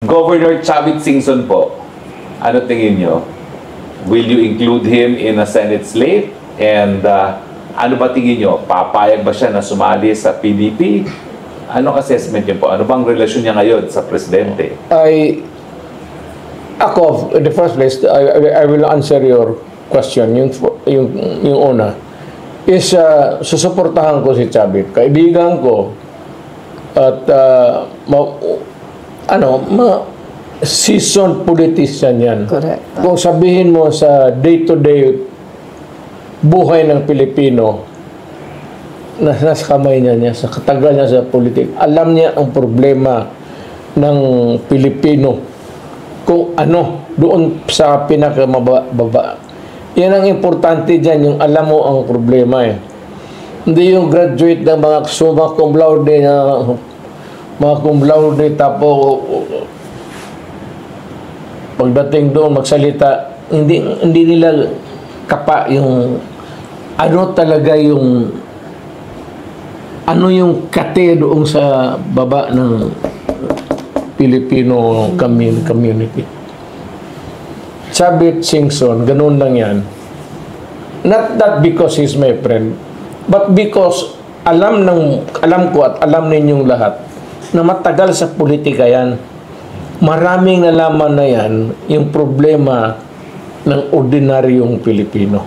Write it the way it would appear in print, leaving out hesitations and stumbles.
Governor Chavit Singson po, ano tingin nyo? Will you include him in a Senate slate? And ano ba tingin nyo? Papayag ba siya na sumali sa PDP? Anong assessment nyo po? Ano bang relasyon niya ngayon sa presidente? Ako, in the first place, I will answer your question. Yung una is susuportahan ko si Chavit. Kaibigan ko at seasoned politician yan. Correct. Kung sabihin mo sa day-to-day buhay ng Pilipino, nasa kamay niya, sa katagal niya sa politik, alam niya ang problema ng Pilipino. Kung ano, doon sa pinakamababa. Yan ang importante dyan, yung alam mo ang problema eh. Hindi yung graduate ng mga summa cum laude na mga cum laude tapos pagdating doon magsalita, hindi nila kapa yung ano talaga yung kate doon sa baba ng Filipino community. Chavit Singson, ganun lang yan. Not that because he's my friend, but because alam ko at alam ninyong lahat na matagal sa politika yan. Maraming nalaman na yan yung problema ng ordinaryong Pilipino.